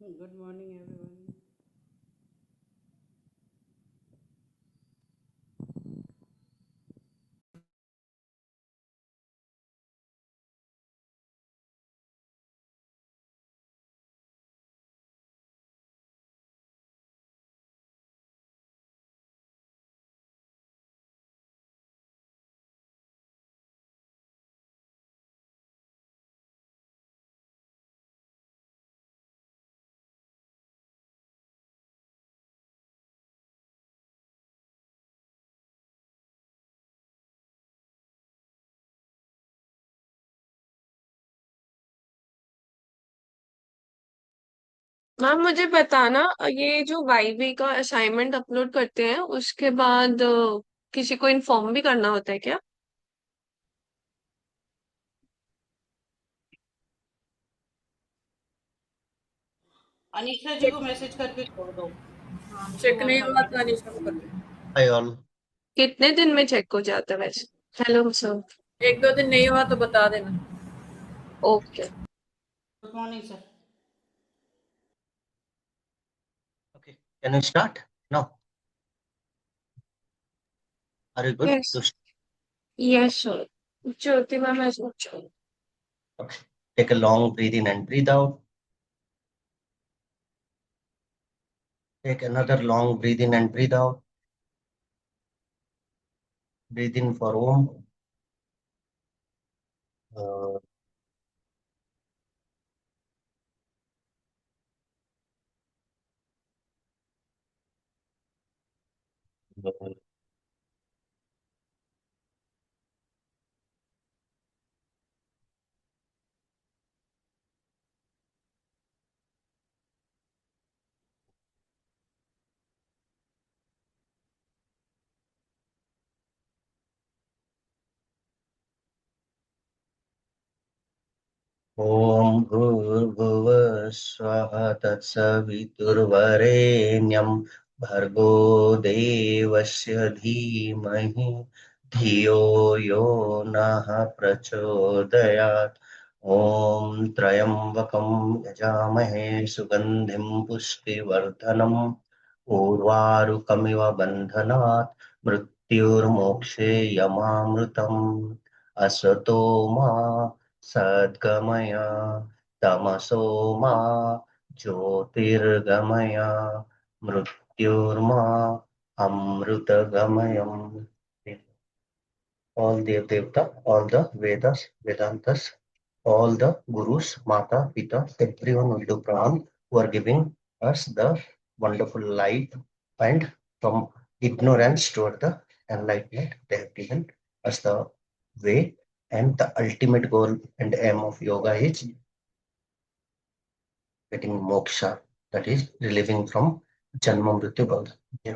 Good morning, everyone. Ma'am मुझे बताना, ये जो वाईवी का असाइनमेंट अपलोड करते हैं उसके बाद किसी को इन्फॉर्म भी करना होता है क्या? अनीशा जी चेक को मैसेज करके छोड़ दो। हाँ, चेक वो नहीं हुआ तो सबमिट। अनीशा को कर देना। Hi all. कितने दिन में चेक हो जाता है वैसे? Hello sir. एक दो दिन नहीं हुआ तो बता देना। Okay. Good morning sir. Okay, can we start now? Are you good? Yes. Yes sir. Jyoti ma'am मैं सोचो। Okay. Take a long breathe in and breathe out. Take another long breathe in and breathe out. Breathe in for Om. Uh, ॐ भूर्भुवः स्वः तत्सवितुर्वरेण्यं भर्गो देवस्य धीमहि धियो यो नः प्रचोदयात् ॐ त्र्यम्बकं यजामहे सुगन्धिं पुष्टिवर्धनम् उर्वारुकमिव बन्धनात् मृत्युर्मोक्षे यमामृतम् असतो मा सद्गमय तमसो मा ज्योतिर्गमय मृत्युर्मा अमृतगमयम्. All Dev Devta, all the Vedas, Vedantas, all the Gurus, Mata, Pita, everyone will do pranam who are giving us the wonderful light and from ignorance toward the enlightenment. They have given us the way, and the ultimate goal and aim of yoga is getting moksha, that is relieving from Janma Mrityu Bandha. Yeah.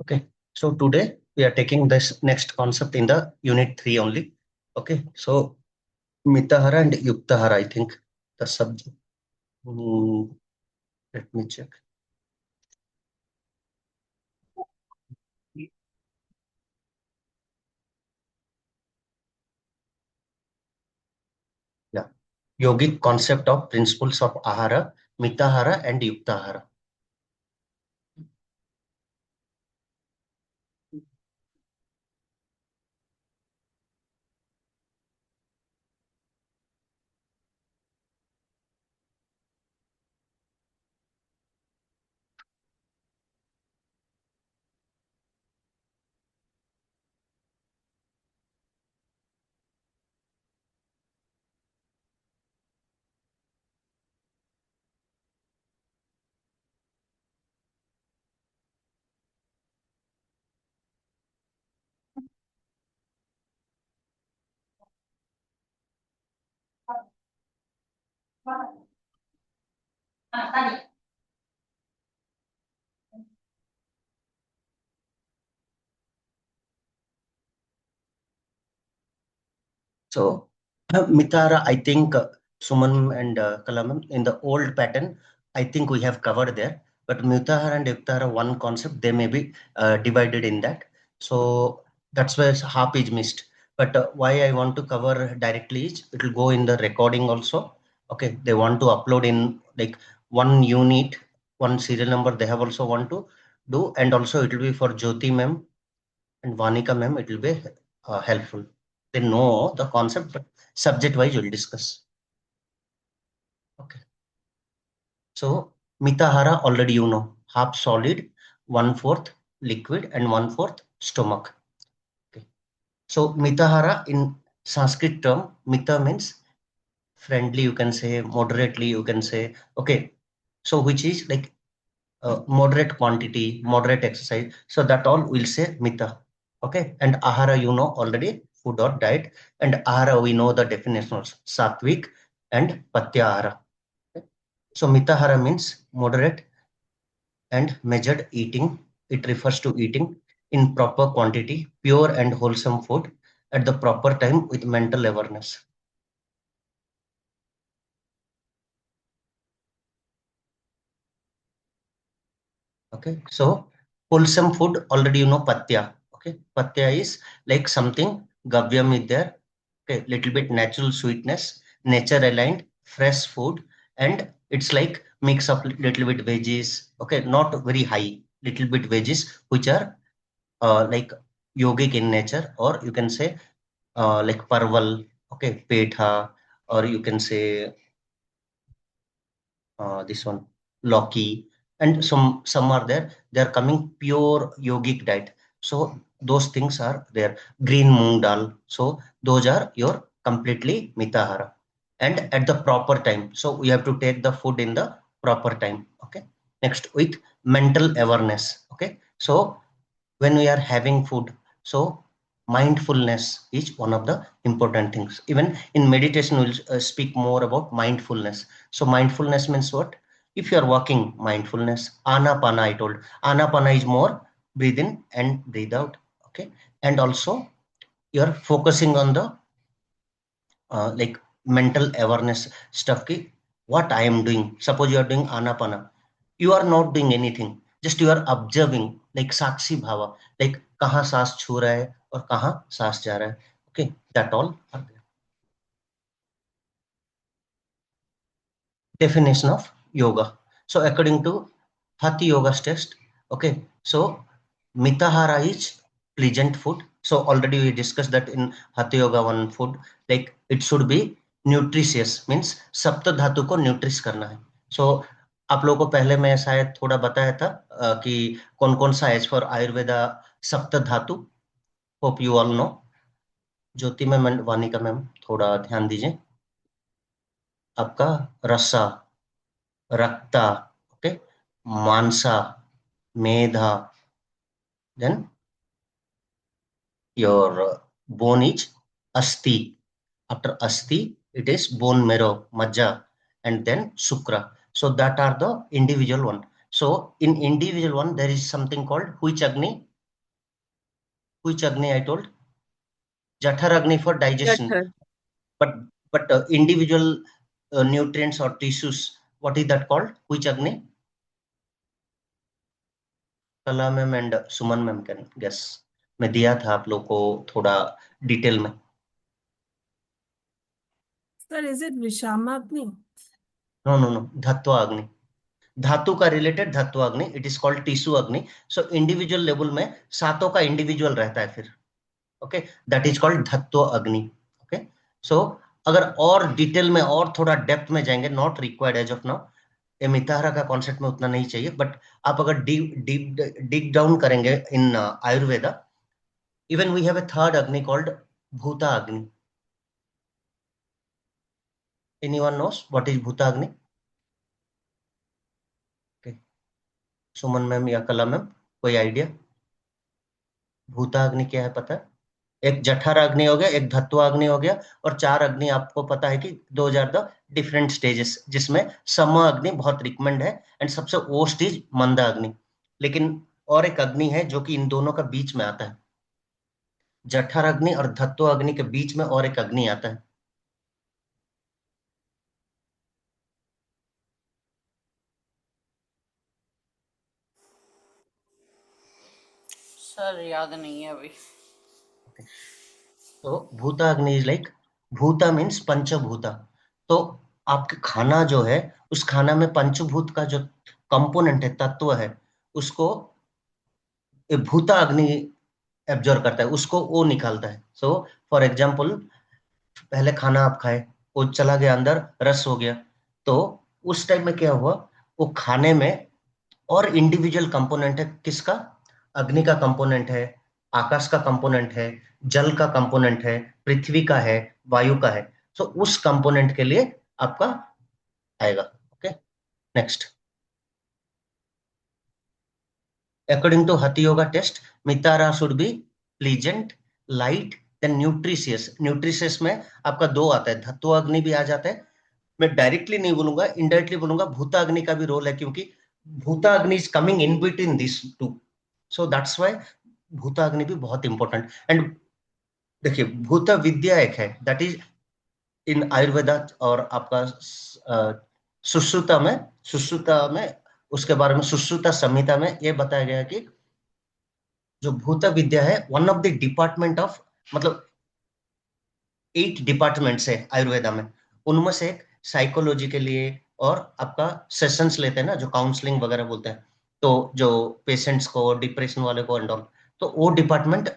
Okay, so today we are taking this next concept in the unit 3 only. Okay, so Mitahara and Yuktahara, I think the subject. Let me check. Yeah, yogic concept of principles of Ahara, Mitahara and Yuktahara. So Mitahara, I think Suman and Kalaman in the old pattern, I think we have covered there. but Mutahara and Yuktahara one concept, they may be divided in that. So that's why half is missed. But why I want to cover directly is it will go in the recording also. Okay, they want to upload in like one unit, one serial number. They have also want to do, and also it will be for Jyoti ma'am and Vanika ma'am. It will be helpful. They know the concept, but subject wise we'll discuss. Okay. So Mitahara already you know, half solid, 1/4 liquid and 1/4 stomach. Okay. So Mitahara in Sanskrit term, Mita means friendly, you can say, moderately, you can say. Okay. So which is like moderate quantity, moderate exercise. So that all we'll say Mita. Okay. And Ahara, you know already, food or diet. And Ahara, we know the definitions, Sattvic and Patyahara. Okay. So Mitahara means moderate and measured eating. It refers to eating in proper quantity, pure and wholesome food at the proper time with mental awareness. Okay, so wholesome food already you know patya. Okay, patya is like something gavyam is there. Okay, little bit natural sweetness, nature aligned, fresh food, and it's like mix of little bit veggies. Okay, not very high, little bit veggies which are like yogic in nature, or you can say like parval, okay, petha, or you can say this one, Loki, and some are there. They are coming pure yogic diet. So those things are there. Green moong dal. So those are your completely mitahara, and at the proper time. So we have to take the food in the proper time. Okay. Next with mental awareness. Okay. So when we are having food, so mindfulness is one of the important things. Even in meditation we'll speak more about mindfulness. So mindfulness means what? If you are walking, mindfulness. Anapana, I told, anapana is more breathe in and breathe out. Okay. And also you are focusing on the like mental awareness stuff ki, what I am doing. Suppose you are doing anapana, you are not doing anything, just you are observing, like sakshi bhava, like kahan saas chhu raha hai aur kahan saas ja raha hai. Okay, that all are there. Definition of yoga. So according to Hatha Yoga's test, okay, so mitahara is pleasant food. So already we discussed that in Hatha Yoga one food, like it should be nutritious, means सप्त धातु को न्यूट्रिश करना है. So आप लोगों को पहले मैं शायद थोड़ा बताया था कि कौन कौन सा एज फॉर आयुर्वेदा सप्त धातु. Hope you all know. Jyoti ma'am, Vanika ma'am, थोड़ा ध्यान दीजिए. आपका रसा, रक्ता, okay, mansa, medha, then your bone is asti. After asti it is bone marrow, majja, and then shukra. So that are the individual one. So in individual one there is something called which agni I told, jathar agni for digestion. Jathar. But individual nutrients or tissues, what is that called? Which agni? Kala ma'am and Suman ma'am can guess. मैं दिया था आप लोग को थोड़ा detail में. Sir, is it Vishama Agni? No no no, धत्व अग्नि. धातु का रिलेटेड धत्व अग्नि, इट इज कॉल्ड टिश्यू अग्नि. सो इंडिविजुअल लेवल में सातों का इंडिविजुअल रहता है फिर. ओके, दैट इज कॉल्ड धत्व अग्नि. ओके, सो अगर और डिटेल में और थोड़ा डेप्थ में जाएंगे, not required as of now, ये मिताहरा का कॉन्सेप्ट में उतना नहीं चाहिए, बट आप अगर डीप डाउन करेंगे इन Ayurveda, even we have a third agni called bhuta agni. Anyone knows what is bhuta agni? Okay, Suman ma'am या कला मैम, कोई आइडिया? भूता अग्नि क्या है पता है? एक जठर अग्नि हो गया, एक धत्व अग्नि हो गया, और चार अग्नि आपको पता है कि 2000 द डिफरेंट स्टेजेस, जिसमें सम अग्नि बहुत रिकमेंड है एंड सबसे वर्स्ट इज मंद अग्नि. लेकिन और एक अग्नि है जो कि इन दोनों का बीच में आता है. जठर अग्नि और धत्व अग्नि के बीच में और एक अग्नि आता है. सर याद नहीं है अभी। तो भूताग्नि इज लाइक, भूता मीन्स पंचभूता। तो आपके खाना जो है, उस खाना में पंचभूत का जो कंपोनेंट है, तत्व है, उसको ये भूता अग्नि एब्जॉर्ब करता है, उसको वो निकालता है। सो फॉर एग्जाम्पल, पहले खाना आप खाए, वो चला गया अंदर, रस हो गया, तो उस टाइम में क्या हुआ, वो खाने में और इंडिविजुअल कंपोनेंट है, किसका? अग्नि का कंपोनेंट है, आकाश का कंपोनेंट है, जल का कंपोनेंट है, पृथ्वी का है, वायु का है। सो उस कंपोनेंट के लिए आपका आएगा। Okay, next. According to Hatha Yoga test, Mitara should be pleasant, light, then nutritious. Nutritious में आपका दो आता है, धत्वाग्नि भी आ जाता है। मैं डायरेक्टली नहीं बोलूंगा, इनडायरेक्टली बोलूंगा, भूताग्नि का भी रोल है, क्योंकि भूताग्नि is coming in between this two. So that's why भूताग्नि भी बहुत इंपॉर्टेंट। एंड देखिए, भूत विद्या एक है, दैट इज इन आयुर्वेदा, और आपका सुश्रुता में उसके बारे में, सुश्रुता संहिता में ये बताया गया है कि जो भूत विद्या है, one of the department of, मतलब 8 डिपार्टमेंट्स है आयुर्वेदा में, उनमें से एक साइकोलॉजी के लिए, और आपका सेशंस लेते हैं ना, जो काउंसलिंग वगैरह बोलते हैं, तो जो पेशेंट्स को, डिप्रेशन वाले को एंड ऑल, तो वो डिपार्टमेंट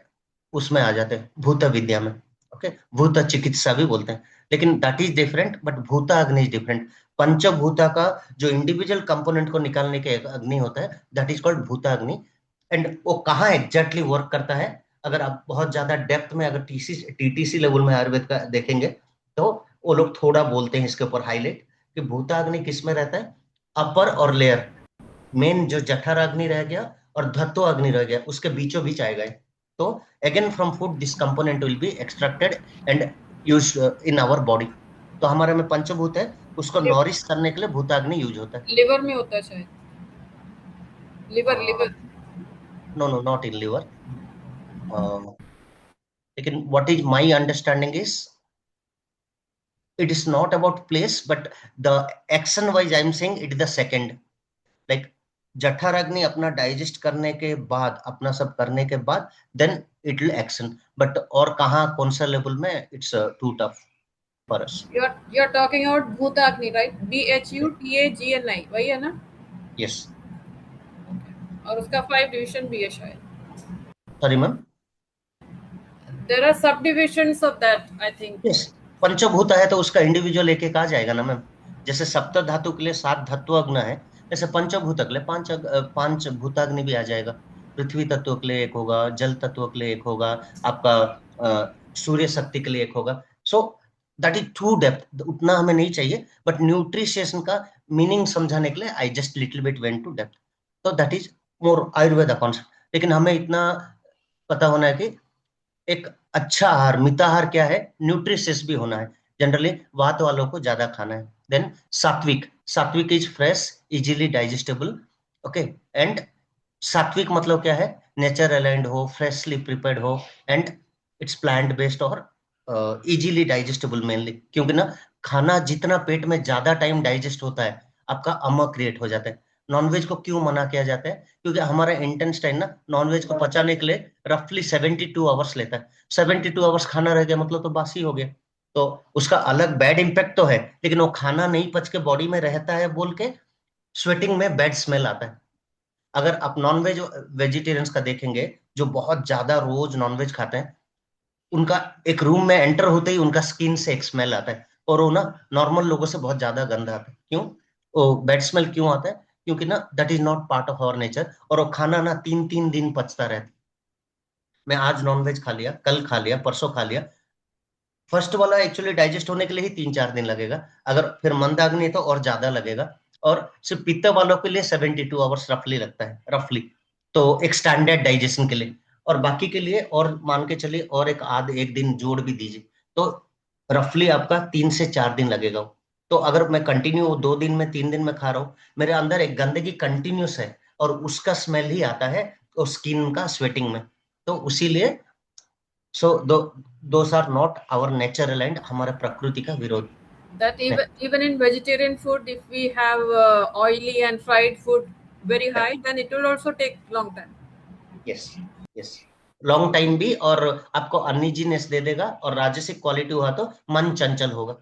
उसमें आ जाते हैं भूत विद्या में। ओके, भूत चिकित्सा भी बोलते हैं, लेकिन दैट इज डिफरेंट, बट भूता अग्नि इज डिफरेंट। पंचभूता का जो इंडिविजुअल कंपोनेंट को निकालने के एक अग्नि होता है, दैट इज कॉल्ड भूता अग्नि। एंड वो कहाँ एग्जैक्टली वर्क करता है, अगर आप बहुत ज्यादा डेप्थ में, अगर टीटीसी लेवल में आयुर्वेद का देखेंगे, तो वो लोग थोड़ा बोलते हैं इसके ऊपर हाईलाइट, कि भूताग्नि किस में रहता है, अपर और लेयर, मेन जो जठराग्नि रह गया और धत्तो अग्नि रह गया, उसके बीचों बीच आएगा ये। तो again from food this component will be extracted and use in our body. तो हमारे में पंचभूत है, उसको नॉरिश करने के लिए भूताग्नि यूज होता है। लिवर में होता है शायद, liver no no, not in liver. लेकिन what is my understanding is, it is not about place, but the action wise I am saying it is the second, like जठराग्नि अपना डाइजेस्ट करने के बाद, अपना सब करने के बाद, then it will action, but और कहाँ, कौन सा लेवल में, it's too tough for us. You are talking about भूताग्नि, राइट? BHUTAGNI वही है ना? यस, और उसका 5 डिवीजन भी है शायद। Sorry ma'am. देयर आर सब divisions of that, I think. Yes, पंचभूत है तो उसका इंडिविजुअल एक एक आ जाएगा ना मैम। जैसे सप्त धातु के लिए 7 धत्वग्न है, जैसे पंचभूत के लिए 5 भूताग्नि भी आ जाएगा। पृथ्वी तत्व के लिए एक होगा, जल तत्व के लिए एक होगा, आपका सूर्य शक्ति के लिए एक होगा। So that is too depth, उतना हमें नहीं चाहिए, बट न्यूट्रिशियन का मीनिंग समझाने के लिए I just little bit went to depth. तो that is more Ayurveda concept. लेकिन हमें इतना पता होना है कि एक अच्छा आहार, मिताहार क्या है, न्यूट्रिशियस भी होना है। जनरली वात वालों को ज्यादा खाना है। देन सात्विक, सात्विक is fresh, easily digestible. Okay, and सात्विक मतलब क्या है, नेचर अलाइंड हो, फ्रेशली प्रिपेयर्ड हो, एंड इट्स प्लांट बेस्ड और इजीली डाइजेस्टेबल मेनली, क्योंकि ना खाना जितना पेट में ज्यादा टाइम डाइजेस्ट होता है, आपका अम्मा क्रिएट हो जाता है। नॉनवेज को क्यों मना किया जाता है? क्योंकि हमारा इंटेस्टाइन ना नॉनवेज को पचाने के लिए रफली 72 आवर्स लेता है। 72 आवर्स खाना रह गया मतलब तो बासी हो गया। तो उसका अलग बैड इम्पैक्ट तो है, लेकिन वो खाना नहीं पच के बॉडी में रहता है बोल के स्वेटिंग में बैड स्मेल आता है। अगर आप नॉनवेज वेजिटेरियंस का देखेंगे, जो बहुत ज्यादा रोज नॉनवेज खाते हैं, उनका एक रूम में एंटर होते ही उनका स्किन से एक स्मेल आता है, और वो ना नॉर्मल लोगों से बहुत ज्यादा गंद आता है। क्यों वो बैड स्मेल क्यों आता है? क्योंकि ना that is not part of our nature, और वो खाना ना 3-3 दिन पचता रहता है। मैं आज नॉनवेज खा लिया, कल खा लिया, परसों खा लिया, फर्स्ट वाला एक्चुअली डाइजेस्ट होने के लिए ही 3-4 दिन लगेगा, अगर फिर मंदाग्नि है तो और ज्यादा लगेगा। और सिर्फ पित्त वालों के लिए 72 आवर्स रफली लगता है, रफली, तो एक स्टैंडर्ड डाइजेशन के लिए। और बाकी के लिए और मान के चलिए, और एक दिन जोड़ भी दीजिए, तो रफली आपका 3 से 4 दिन लगेगा। तो अगर मैं कंटिन्यू 2 दिन में, 3 दिन में खा रहा हूँ, मेरे अंदर एक गंदगी कंटिन्यूस है, और उसका स्मेल ही आता है और स्किन का स्वेटिंग में। तो उसीलिए सो those are not our natural and हमारे प्रकृति का विरोध। That even in vegetarian food, if we have oily and fried food very high, then it will also take long time. Yes yes, long time भी, और आपको uneasiness दे देगा, और राजसिक क्वालिटी हुआ तो मन चंचल होगा।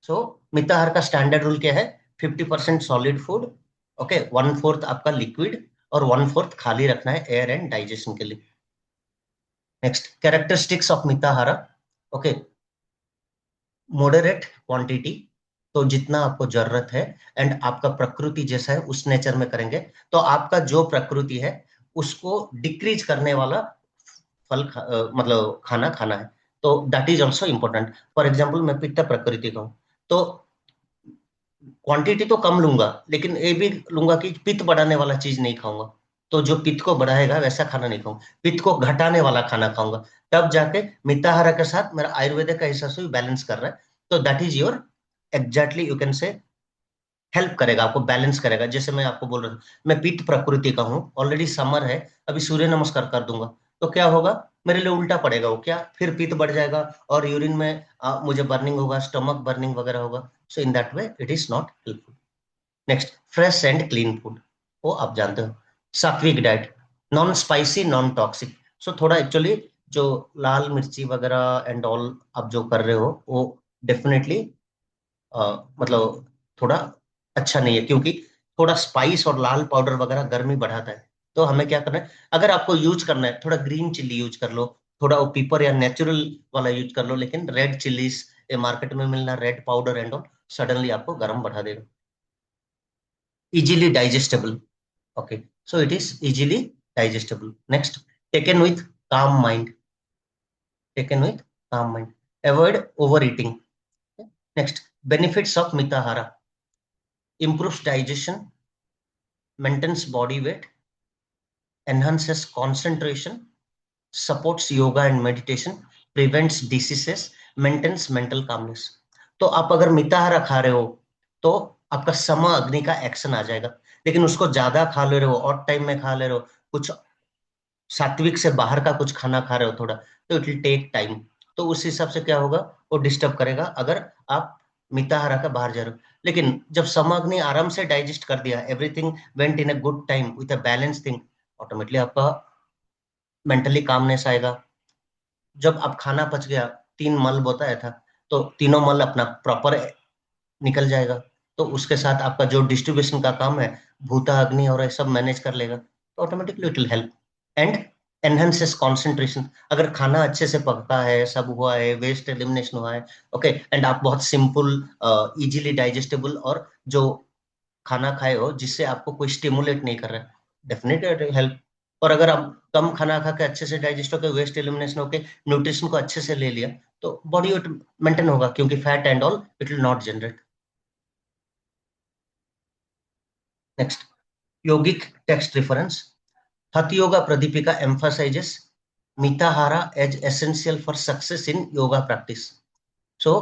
सो मिताहार का स्टैंडर्ड रूल क्या है? 50% सॉलिड फूड, ओके, 1/4 आपका लिक्विड, और 1/4 खाली रखना है एयर एंड डाइजेशन के लिए। Next, characteristics of Mitahara, okay, moderate quantity, तो जितना आपको जरूरत है, एंड आपका प्रकृति जैसा है उस नेचर में करेंगे। तो आपका जो प्रकृति है उसको डिक्रीज करने वाला मतलब खाना खाना है, तो that is also important. For example मैं पित्त प्रकृति का हूं, तो क्वांटिटी तो कम लूंगा, लेकिन ये भी लूंगा कि पित्त बढ़ाने वाला चीज नहीं खाऊंगा। तो जो पित्त को बढ़ाएगा वैसा खाना नहीं खाऊंगा, पित्त को घटाने वाला खाना खाऊंगा, तब जाके मिताहारा के साथ मेरा आयुर्वेद का हिसाब से भी बैलेंस कर रहा है। तो that is your exactly you can say help करेगा, आपको बैलेंस करेगा। जैसे मैं आपको बोल रहा था, मैं पित्त प्रकृति का हूँ, ऑलरेडी समर है, अभी सूर्य नमस्कार कर दूंगा, तो क्या होगा, मेरे लिए उल्टा पड़ेगा वो, क्या फिर पित्त बढ़ जाएगा और यूरिन में मुझे बर्निंग होगा, स्टमक बर्निंग वगैरह होगा। So in that way it is not helpful. Next, fresh and clean food, वो आप जानते हो। सात्विक diet, non spicy, non toxic. So थोड़ा एक्चुअली जो लाल मिर्ची वगैरह एंड ऑल आप जो कर रहे हो वो डेफिनेटली मतलब थोड़ा अच्छा नहीं है, क्योंकि थोड़ा स्पाइस और लाल पाउडर वगैरह गर्मी बढ़ाता है। तो हमें क्या करना है, अगर आपको यूज करना है थोड़ा ग्रीन चिल्ली यूज कर लो, थोड़ा वो पीपर या नेचुरल वाला यूज कर लो, लेकिन रेड चिल्लीज ये मार्केट में मिलना, red powder and all, suddenly आपको गर्म बढ़ा देगा। Easily digestible, okay, so it is easily digestible. Next, taken with calm mind, taken with calm mind, avoid overeating. Next, benefits of mitahara: improves digestion, maintains body weight, enhances concentration, supports yoga and meditation, prevents diseases, maintains mental calmness. तो आप अगर मिताहारा खा रहे हो तो आपका सम अग्नि का एक्शन आ जाएगा, लेकिन उसको ज्यादा खा ले रहे हो, ऑड टाइम में खा ले रहे हो, कुछ सात्विक से बाहर का कुछ खाना खा रहे हो थोड़ा, तो इट विल टेक टाइम। तो उस हिसाब से क्या होगा, वो डिस्टर्ब करेगा अगर आप मिताहारा का बाहर जा रहे हो। लेकिन जब समाग्नि आराम से डाइजेस्ट कर दिया, everything went in a good time with a balance thing, automatically आपका मेंटली कामनेस आएगा। जब आप खाना पच गया, 3 मल बताया था, तो तीनों मल अपना प्रॉपर निकल जाएगा, तो उसके साथ आपका जो डिस्ट्रीब्यूशन का काम है, भूता अग्नि और ये सब मैनेज कर लेगा, तो automatically it will help. And enhances concentration, अगर खाना अच्छे से पकता है, सब हुआ है, वेस्ट एलिमिनेशन हुआ है, ओके, एंड आप बहुत सिंपल इजीली डाइजेस्टेबल और जो खाना खाए हो जिससे आपको कोई स्टिमुलेट नहीं कर रहा है, डेफिनेटली हेल्प। और अगर आप कम खाना खा के अच्छे से डाइजेस्ट होकर, वेस्ट एलिमिनेशन होकर, न्यूट्रिशन को अच्छे से ले लिया, तो बॉडी वेट मेंटेन होगा, क्योंकि fat and all it will not generate. Next, yogic text reference: Hatha Yoga Pradipika emphasizes Mitahara as essential for success in yoga practice. So,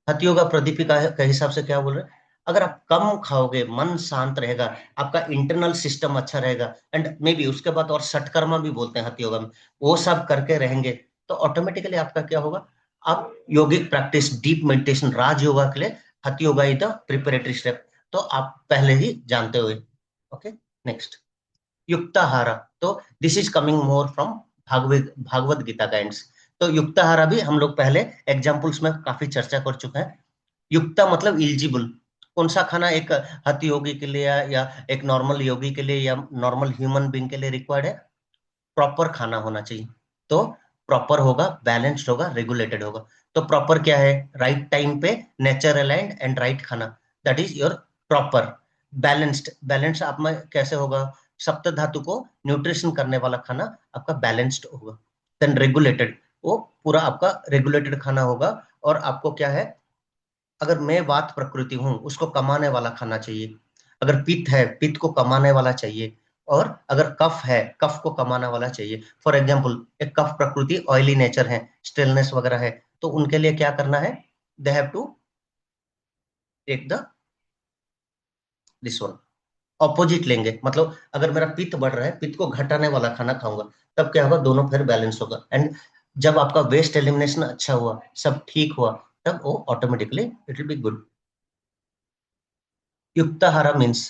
Hatha Yoga Pradipika के हिसाब से क्या बोल रहे हैं, अगर आप कम खाओगे, मन शांत रहेगा, आपका इंटरनल सिस्टम अच्छा रहेगा, एंड मे बी उसके बाद और सटकर्मा भी बोलते हैं हठ योगा में, वो सब करके रहेंगे, तो ऑटोमेटिकली आपका क्या होगा, आप योगिक practice, deep meditation, Raj yoga के लिए हठ yoga is the preparatory step, तो आप पहले ही जानते हुए। ओके, नेक्स्ट, युक्ताहारा, तो this is coming more from Bhagavad Gita guides. तो युक्ताहारा भी हम लोग पहले एग्जांपल्स में काफी चर्चा कर चुके हैं। युक्ता मतलब एलिजिबल, कौन सा खाना एक हठ योगी के लिए या एक नॉर्मल योगी के लिए या नॉर्मल ह्यूमन बीइंग के लिए रिक्वायर्ड है, प्रॉपर खाना होना चाहिए। तो प्रॉपर होगा, बैलेंस्ड होगा, रेगुलेटेड होगा। तो प्रॉपर क्या है, राइट टाइम पे, नेचर अलाइंड एंड राइट खाना, that is your proper. Balanced, balance आप में कैसे होगा, सप्त धातु को न्यूट्रिशन करने वाला खाना आपका बैलेंस्ड होगा। देन रेगुलेटेड, वो पूरा आपका रेगुलेटेड खाना होगा। और आपको क्या है, अगर मैं वात प्रकृति हूं, उसको कमाने वाला खाना चाहिए। अगर पित्त है, पित्त को कमाने वाला चाहिए। और अगर कफ है, कफ को कमाने वाला चाहिए। फॉर एग्जाम्पल, एक कफ प्रकृति ऑयली नेचर है, स्टेलनेस वगैरह है, तो उनके लिए क्या करना है, they have to take the this one, opposite लेंगे। मतलब अगर मेरा पित्त बढ़ रहा है, पित्त को घटाने वाला खाना खाऊंगा, तब क्या होगा, दोनों फिर बैलेंस होगा। एंड जब आपका वेस्ट एलिमिनेशन अच्छा हुआ, सब ठीक हुआ, तब वो automatically it will be good. युक्ताहारा means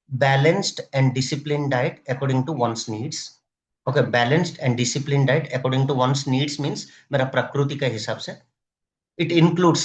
balanced and disciplined diet according to one's needs. Okay, balanced and disciplined diet according to one's needs means मेरा प्रकृति के हिसाब से. It includes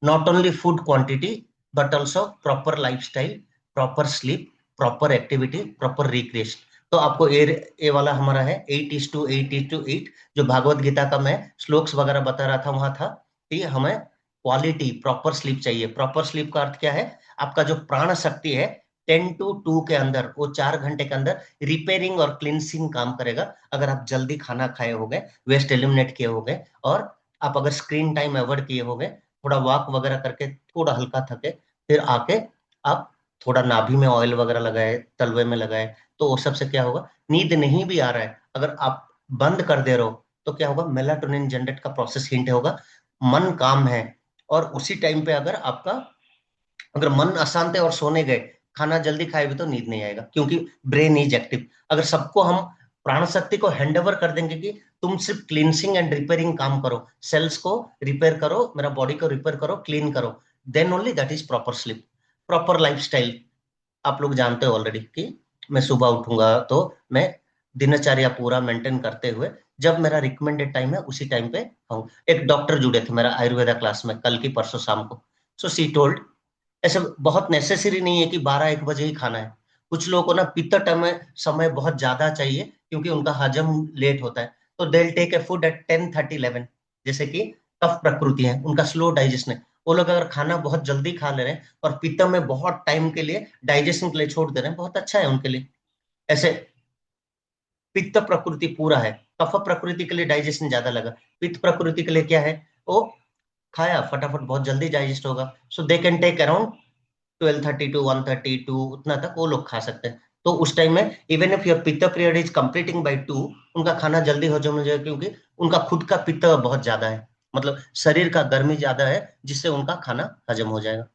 not only food quantity but also proper lifestyle, proper sleep, proper activity, proper recreation. तो आपको ए वाला हमारा है 8:8:8 जो भागवत गीता का मैं श्लोक्स वगैरह बता रहा था वहां था कि हमें क्वालिटी प्रॉपर स्लीप चाहिए. प्रॉपर स्लीप का अर्थ क्या है? आपका जो प्राण शक्ति है 10 to 2 के अंदर, वो 4 घंटे के अंदर रिपेयरिंग और क्लिनसिंग काम करेगा. अगर आप जल्दी खाना खाए होगे, वेस्ट एलिमिनेट किए होगे, और आप अगर स्क्रीन टाइम अवॉइड किए होगे, थोड़ा वॉक वगैरह करके थोड़ा हल्का थके, फिर आके आप थोड़ा नाभि में ऑयल वगैरह लगाए, तलवे में लगाए, तो वो सबसे क्या होगा? नींद नहीं भी आ रहा है, अगर आप बंद कर दे रहे हो तो क्या होगा? मेलाटोनिन जनरेट का प्रोसेस हिंट होगा, मन काम है. और उसी टाइम पे अगर मन अशांत है और सोने गए, खाना जल्दी खाए भी तो नींद नहीं आएगा, क्योंकि ब्रेन इज एक्टिव. अगर सबको हम प्राण शक्ति को हैंड ओवर कर देंगे कि तुम सिर्फ क्लींसिंग एंड रिपेयरिंग काम करो, सेल्स को रिपेयर करो, मेरा बॉडी को रिपेयर करो, क्लीन करो, then only that is proper sleep. Proper lifestyle आप लोग जानते हो ऑलरेडी कि मैं सुबह उठूंगा तो मैं दिनचर्या पूरा मेंटेन करते हुए जब मेरा रिकमेंडेड टाइम है उसी टाइम पे खाऊं. एक डॉक्टर जुड़े थे मेरा आयुर्वेदा क्लास में कल की परसों शाम को. सो सी टोल्ड ऐसे बहुत नेसेसरी नहीं है कि 12-1 बजे ही खाना है. कुछ लोगों को ना पित्त में समय बहुत ज्यादा चाहिए क्योंकि उनका हजम लेट होता है, तो they will take a food at 10:30-11. जैसे कि कफ प्रकृति है, उनका स्लो डाइजेशन है, वो लोग अगर खाना बहुत जल्दी खा ले रहे हैं और पित्त में बहुत टाइम के लिए डाइजेशन के लिए छोड़ दे रहे हैं, बहुत अच्छा है उनके लिए. ऐसे पित्त प्रकृति पूरा है, कफ प्रकृति के लिए डाइजेशन ज्यादा लगा, पित्त प्रकृति के लिए क्या है? वो खाया फटाफट बहुत जल्दी डाइजेस्ट होगा. So they can take around 12:30 to 1:30 to उतना तक वो लोग खा सकते हैं. तो उस टाइम में इवन इफ योर पित्त पीरियड इज कंप्लीटिंग बाय 2, उनका खाना जल्दी हजम हो जाएगा, क्योंकि उनका खुद का पित्त बहुत ज्यादा है, मतलब शरीर का गर्मी ज्यादा है, जिससे उनका खाना हजम हो जाएगा.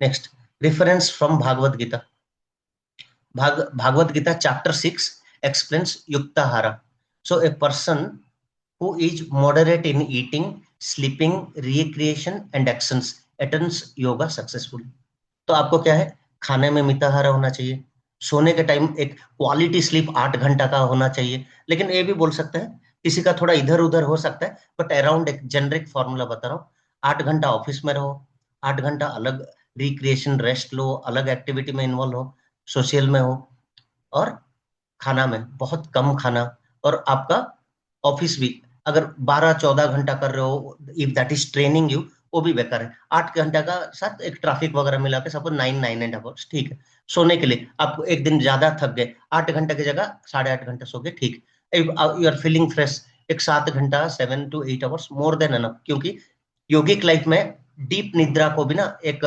Next reference from Bhagavad Gita. Bhagavad Gita chapter 6 explains युक्ताहारा. So a person who is moderate in eating, sleeping, recreation and actions attains yoga successfully. तो आपको क्या है? खाने में मिताहारा होना चाहिए, सोने के टाइम एक क्वालिटी स्लीप 8 घंटा का होना चाहिए. लेकिन ये भी बोल सकते हैं किसी का थोड़ा इधर उधर हो सकता है, बट अराउंड एक जेनरिक फॉर्मूला बता रहा हूँ. 8 घंटा ऑफिस में रहो, 8 घंटा अलग रिक्रिएशन रेस्ट लो, अलग एक्टिविटी में इन्वॉल्व हो, सोशल में हो, और खाना में बहुत कम खाना. और आपका ऑफिस भी अगर 12-14 घंटा कर रहे हो, if that is training you, वो भी बेकार है. 8 घंटा का साथ एक ट्रैफिक वगैरह मिला के सपोज 9.5 आवर्स ठीक है. सोने के लिए आप एक दिन ज्यादा थक गए, 8 घंटे की जगह 8.5 घंटे सो गए, ठीक. यू आर फीलिंग फ्रेश, एक 7 घंटा 7 to 8 hours more than enough. क्योंकि योगिक लाइफ में डीप निद्रा को भी ना एक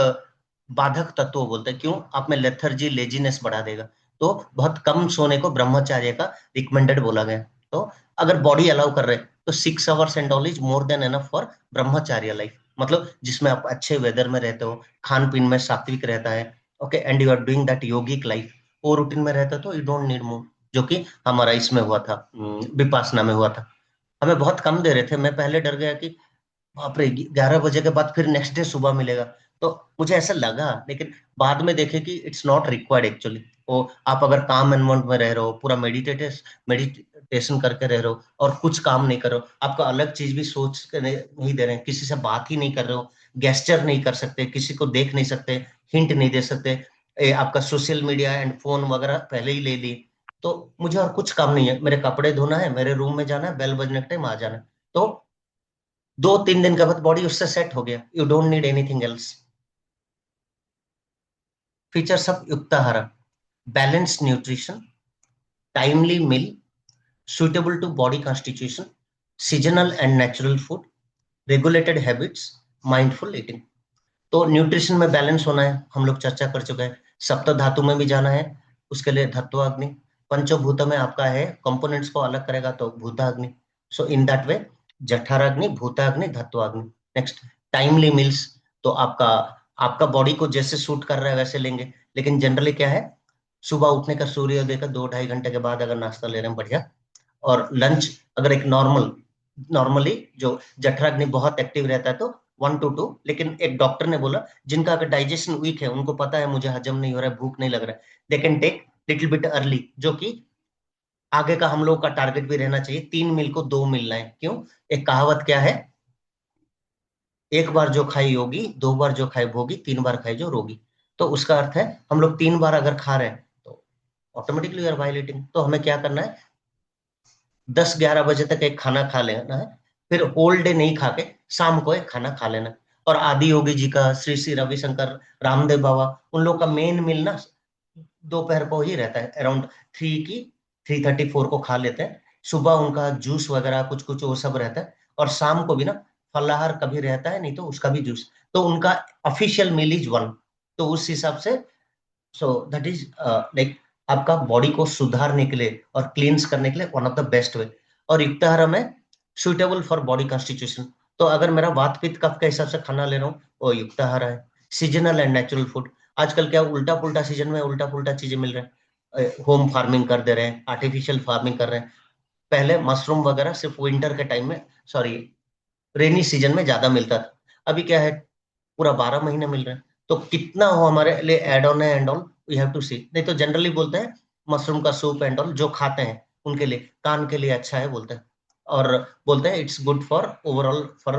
बाधक तत्व बोलते हैं. क्यों? आप में लेथर्जी लेजीनेस बढ़ा देगा. तो बहुत कम सोने को ब्रह्मचर्य का रिकमेंडेड बोला गया. तो अगर बॉडी अलाउ कर रहे तो 6 hours and all is more than enough for ब्रह्मचर्य लाइफ. मतलब जिसमें आप अच्छे वेदर में रहते हो, खान पीन में सात्विक रहता है, okay, and you are doing that yogic life, वो रूटीन में रहता है, तो यू डोंट नीड मोर. जो कि हमारा इसमें हुआ था, विपासना में हुआ था. हमें बहुत कम दे रहे थे. मैं पहले डर गया कि बाप रे 11 बजे के बाद फिर नेक्स्ट डे सुबह मिलेगा, तो मुझे ऐसा लगा. लेकिन बाद में देखे कि इट्स नॉट रिक्वायर्ड एक्चुअली. वो आप अगर काम एनवायरमेंट में रह रहे हो, पूरा मेडिटेशन करके रह रहे हो और कुछ काम नहीं कर रहे हो, आपका अलग चीज भी सोच के नहीं दे रहे हैं, किसी से बात ही नहीं कर रहे हो, गेस्चर नहीं कर सकते, किसी को देख नहीं सकते, हिंट नहीं दे सकते, आपका सोशल मीडिया एंड फोन वगैरह पहले ही ले ली, तो मुझे और कुछ काम नहीं है. मेरे कपड़े धोना है, मेरे रूम में जाना है, बेल बजने के टाइम आ जाना है. तो 2-3 दिन के बाद बॉडी उससे सेट हो गया. You don't need anything else. Features of युक्ताहारा: balanced nutrition, timely meal, suitable to body constitution, seasonal and natural food, regulated habits, mindful eating. तो न्यूट्रिशन में बैलेंस होना है, हम लोग चर्चा कर चुके हैं. सप्त धातु में भी जाना है, उसके लिए धत्वाग्नि. पंचभूत में आपका है, कंपोनेंट्स को अलग करेगा तो भूताग्नि. सो इन दैट वे जठराग्नि, भूताग्नि, धत्वाग्नि. Next timely meals. तो आपका बॉडी को जैसे सूट कर रहा है वैसे लेंगे, लेकिन जनरली क्या है, सुबह उठने का सूर्योदय का 2-2.5 घंटे के बाद अगर नाश्ता ले रहे हैं बढ़िया, और लंच अगर एक नॉर्मली जो जठराग्नि बहुत एक्टिव रहता है तो 1 to 2, लेकिन एक डॉक्टर ने बोला जिनका अगर डाइजेशन वीक है, उनको पता है मुझे हजम नहीं हो रहा है, भूख नहीं लग रहा है, they can take little bit early, जो कि आगे का हम लोग का टारगेट भी रहना चाहिए, 3 मील को 2 मील लाएं। क्यों? एक कहावत क्या है, एक बार जो खाए योगी, 2 बार जो खाए भोगी, 3 बार खाए जो रोगी। तो उसका अर्थ है हम लोग 3 बार अगर खा रहे हैं तो ऑटोमेटिकली आर वायलेटिंग। तो हमें क्या करना है, 10-11 बजे तक एक खाना खा लेना है, फिर होल डे नहीं खा के शाम को एक खाना खा लेना। और आदि योगी जी का, श्री श्री रविशंकर, रामदेव बाबा, उन लोग का मेन मील ना दोपहर को ही रहता है, अराउंड 3:34 को खा लेते हैं। सुबह उनका जूस वगैरह कुछ कुछ वो सब रहता है, और शाम को भी ना फलाहार कभी रहता है, नहीं तो उसका भी जूस। तो उनका ऑफिशियल मील इज 1। तो उस हिसाब से सो दैट इज लाइक आपका बॉडी को सुधारने के लिए और क्लींस करने के लिए one of the best way. और युक्ताहार में सुटेबल फॉर बॉडी कॉन्स्टिट्यूशन। तो अगर मेरा वात पित्त कफ के हिसाब से खाना ले रहा हूँ, वो युक्ताहार है। सीजनल एंड नेचुरल फूड, आजकल क्या उल्टा पुल्टा सीजन में उल्टा पुल्टा चीजें मिल रहे हैं, होम फार्मिंग कर दे रहे हैं, आर्टिफिशियल फार्मिंग कर रहे हैं। पहले मशरूम वगैरह सिर्फ विंटर के टाइम में, सॉरी रेनी सीजन में ज्यादा मिलता था, अभी क्या है पूरा 12 महीने मिल रहे हैं। तो कितना हो हमारे लिए एड ऑन है and all, we have to see. नहीं तो जनरली बोलते हैं मशरूम का सूप एंड ऑल जो खाते हैं उनके लिए, कान के लिए अच्छा है बोलते हैं, और बोलते हैं it's good for overall for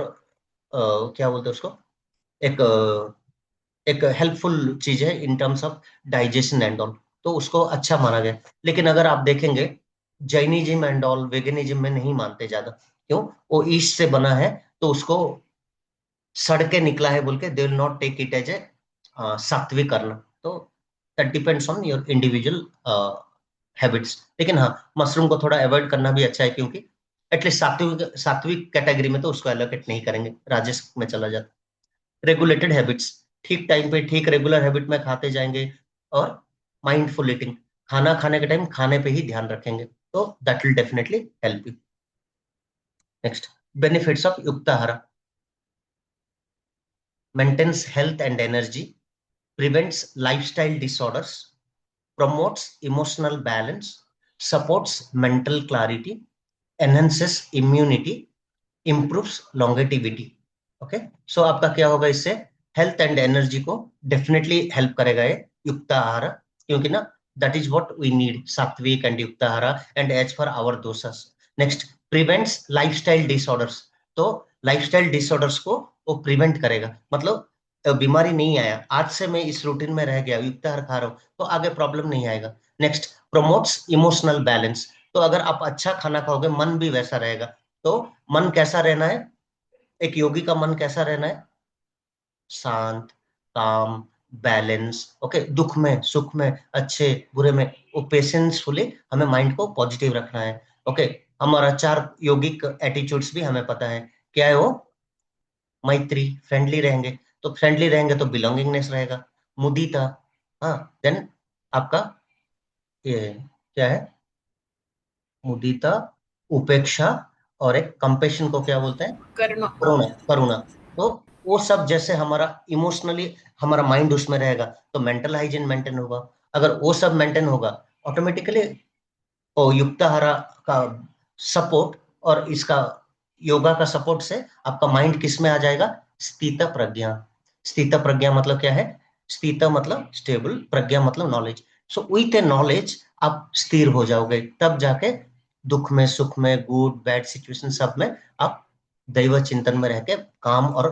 क्या बोलते हैं उसको, एक एक हेल्पफुल चीज है in terms of digestion and all, तो उसको अच्छा माना गया। लेकिन अगर आप देखेंगे जैनिज्म एंड ऑल, वेगनिज्म में नहीं मानते ज्यादा। क्यों? वो ईस्ट से बना है, तो उसको सड़ के निकला है बोल के they will not take it as a सात्विक अन्न। तो that depends on your individual habits. लेकिन हाँ, मशरूम को थोड़ा अवॉइड करना भी अच्छा है, क्योंकि एटलीस्ट सात्विक सात्विक कैटेगरी में तो उसको एलोकेट नहीं करेंगे, राजस में चला जाता। रेगुलेटेड हैबिट्स, ठीक टाइम पे ठीक रेगुलर हैबिट में खाते जाएंगे, और माइंडफुल ईटिंग, खाना खाने के टाइम खाने पे ही ध्यान रखेंगे, तो that will definitely help you. Next, benefits of युक्ताहार: maintains health and energy, prevents lifestyle disorders, promotes emotional balance, supports mental clarity, enhances immunity, improves longevity। Okay, so आपका क्या होगा इससे, हेल्थ एंड एनर्जी को डेफिनेटली हेल्प करेगा ये युक्ताहार, क्योंकि ना that is what we need, सात्विक एंड युक्ताहार and as for our doshas. Next, prevents lifestyle disorders, तो लाइफस्टाइल डिसऑर्डर्स को वो प्रिवेंट करेगा, मतलब बीमारी नहीं आया, आज से मैं इस रूटीन में रह गया, युक्ताहार खा रहा हूँ, तो आगे प्रॉब्लम नहीं आएगा। नेक्स्ट, प्रमोट्स इमोशनल बैलेंस, तो अगर आप अच्छा खाना खाओगे मन भी वैसा रहेगा। तो मन कैसा रहना है, एक योगी का मन कैसा रहना है, शांत, काम, बैलेंस। ओके, दुख में सुख में अच्छे बुरे में वो पेशेंसफुली हमें माइंड को पॉजिटिव रखना है। ओके, हमारा 4 योगिक एटीट्यूड्स भी हमें पता है, क्या है वो, मैत्री, फ्रेंडली रहेंगे, तो फ्रेंडली रहेंगे तो बिलोंगिंगनेस रहेगा। मुदिता, हाँ, देन आपका ये क्या है, मुदिता, उपेक्षा, और एक कंपेशन को क्या बोलते हैं, करुणा। करुणा, करुणा। तो वो सब जैसे हमारा इमोशनली हमारा माइंड उसमें रहेगा, तो मेंटल हाइजीन मेंटेन होगा। अगर वो सब मेंटेन होगा, ऑटोमेटिकली वो युक्ताहार का सपोर्ट और इसका योगा का सपोर्ट से आपका माइंड किस में आ जाएगा, स्थित प्रज्ञा। स्थित प्रज्ञा मतलब क्या है, स्थित मतलब स्टेबल, प्रज्ञा मतलब knowledge. So with A knowledge आप स्थिर हो जाओगे, तब जाके दुख में सुख में गुड बैड सिचुएशन सब में आप दैव चिंतन में रह के काम और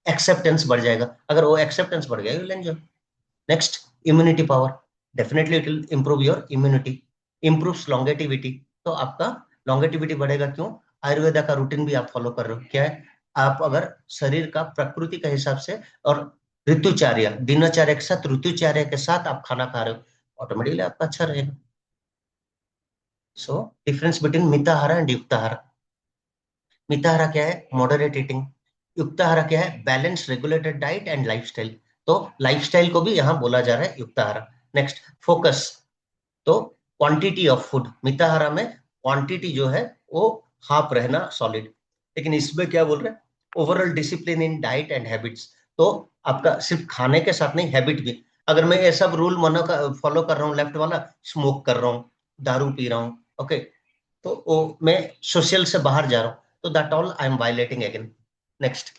एक्सेप्टेंस बढ़ जाएगा। अगर वो एक्सेप्टेंस बढ़ गया, you will enjoy. Next, immunity power, definitely it will improve your immunity, improves longevity, तो आपका लॉन्गेटिविटी बढ़ेगा। क्यों? आयुर्वेदा का रूटीन भी आप फॉलो कर रहे हो, क्या है, आप अगर शरीर का प्रकृति के हिसाब से और ऋतुचार्य, दिनचर्या के साथ ऋतुचार्य के साथ आप खाना खा रहे हो, ऑटोमेटिकली आपका अच्छा रहेगा। सो डिफरेंस बिटवीन मिताहार एंड युक्ताहार: मिताहार क्या है, मॉडरेट ईटिंग, युक्ताहार क्या है, balance regulated diet and lifestyle, तो लाइफस्टाइल को भी यहाँ बोला जा रहा है युक्ताहार। नेक्स्ट, फोकस, तो क्वांटिटी ऑफ फूड, मिताहार में क्वांटिटी जो है वो हाफ रहना सॉलिड, लेकिन इसमें क्या बोल रहे हैं, overall discipline in diet and habits, तो आपका सिर्फ खाने के साथ नहीं, हैबिट भी। अगर मैं ये सब रूल फॉलो कर रहा हूँ, लेफ्ट वाला स्मोक कर रहा हूँ, दारू पी रहा हूँ, ओके, तो वो मैं सोशल से बाहर जा रहा हूँ, तो that all I am violating again. Next,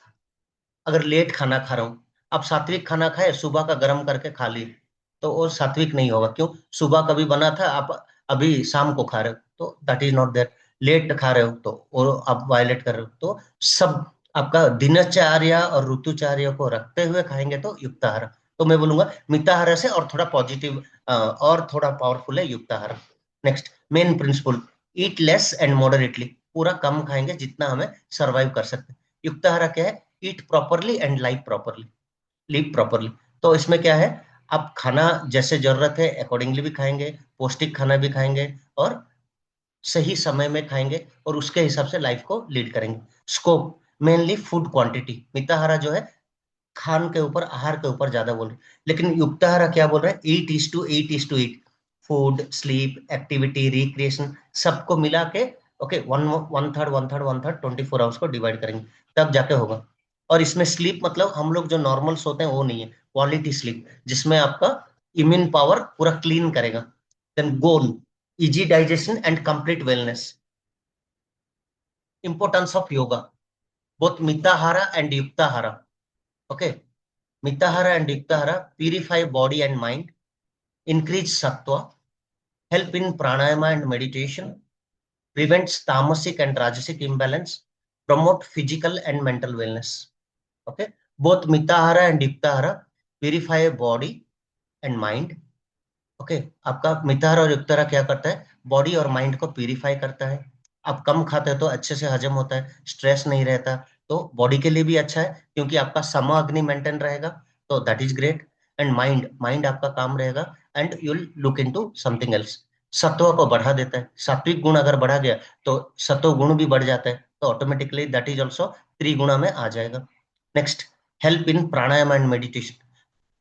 अगर लेट खाना खा रहा हूँ, आप सात्विक खाना खाए सुबह का गर्म करके खा लिए, तो वो सात्विक नहीं होगा। क्यों? सुबह कभी बना था, आप अभी शाम को खा रहे हो, तो that is not there. Late खा रहे हो तो वो आप वायलेट कर रहे हो। तो सब आपका दिनचर्या और ऋतुचर्या को रखते हुए खाएंगे तो युक्ताहार। तो मैं बोलूंगा मिताहार से और थोड़ा पॉजिटिव और थोड़ा पावरफुल है युक्ताहार। Next, main principle, eat less and moderately. पूरा कम खाएंगे जितना हमें सर्वाइव कर सकते हैं। युक्ताहार क्या है? ईट properly and live properly, live properly. तो इसमें क्या है, आप खाना जैसे जरूरत है अकॉर्डिंगली भी खाएंगे, पौष्टिक खाना भी खाएंगे और सही समय में खाएंगे और उसके हिसाब से लाइफ को लीड करेंगे। Scope, mainly food quantity. Mitahara जो है खान के ऊपर, आहार के ऊपर ज्यादा बोल रहे हैं, लेकिन युक्ताहारा क्या बोल रहे हैं? ईट, फूड, स्लीप, एक्टिविटी, रिक्रिएशन सबको मिला के okay, one third one third one third 24 hours को डिवाइड करेंगे, तब जाके होगा। और इसमें स्लीप मतलब हम लोग जो नॉर्मल सोते हैं वो नहीं है, क्वालिटी स्लीप जिसमें आपका इम्यून पावर पूरा क्लीन करेगा। Then goal, easy digestion and complete wellness. Importance of yoga, both मिताहारा एंड युक्ताहारा। ओके, मिताहारा एंड युक्ताहारा purify body and mind, increase sattva, help in pranayama and meditation, prevents tamasic and rajasic imbalance, promote physical and mental wellness. Okay, both mitahara and yuktahara purify body and mind. Okay, आपका मिताहार और युक्ताहार क्या करता है? Body और mind को purify करता है। आप कम खाते हो तो अच्छे से हजम होता है, स्ट्रेस नहीं रहता, तो बॉडी के लिए भी अच्छा है क्योंकि आपका सम अग्नि मेंटेन रहेगा, तो that is great. And mind, mind आपका काम रहेगा and you will look into something else. सत्व को बढ़ा देता है, सात्विक गुण अगर बढ़ा गया तो सत्व गुण भी बढ़ जाता है, तो ऑटोमेटिकली दैट इज ऑल्सो त्रिगुणा में आ जाएगा। Next, help in pranayama and meditation.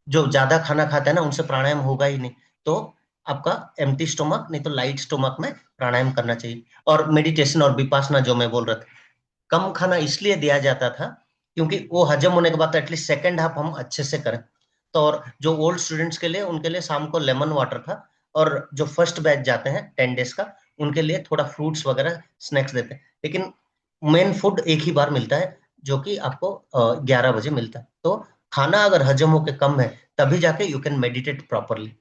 जो ज्यादा खाना खाते हैं ना उनसे प्राणायाम होगा ही नहीं, तो आपका एम्प्टी स्टोमक नहीं तो लाइट स्टोमक में प्राणायाम करना चाहिए। और मेडिटेशन और विपासना जो मैं बोल रहा था, कम खाना इसलिए दिया जाता था क्योंकि वो हजम होने के बाद एटलीस्ट सेकेंड हाफ हम अच्छे से करें। तो और जो ओल्ड स्टूडेंट्स के लिए, उनके लिए शाम को लेमन वाटर था, और जो फर्स्ट बैच जाते हैं 10 डेज का, उनके लिए थोड़ा फ्रूट्स वगैरह स्नैक्स देते हैं। लेकिन मेन फूड एक ही बार मिलता है जो कि आपको 11 बजे मिलता है। तो खाना अगर हजम होके कम है तभी जाके यू कैन मेडिटेट प्रॉपरली।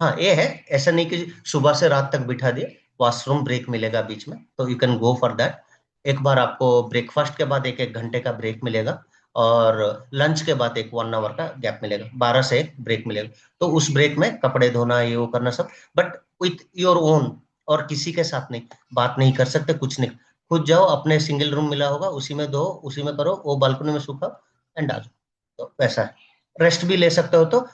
हाँ ये है, ऐसा नहीं कि सुबह से रात तक बिठा दिए, वॉशरूम ब्रेक मिलेगा बीच में, तो you can go for that. एक बार आपको ब्रेकफास्ट के बाद एक 1 घंटे का ब्रेक मिलेगा, और लंच के बाद एक 1 आवर का गैप मिलेगा, 12 से 1 ब्रेक मिलेगा। तो उस ब्रेक में कपड़े धोना ये वो करना सब, बट विथ योर ओन, और किसी के साथ नहीं, बात नहीं कर सकते, कुछ नहीं। खुद जाओ, अपने सिंगल रूम मिला होगा उसी में धो, उसी में करो, वो बालकनी में सूखा एंड आ जाओ, तो वैसा है। रेस्ट भी ले सकते हो तो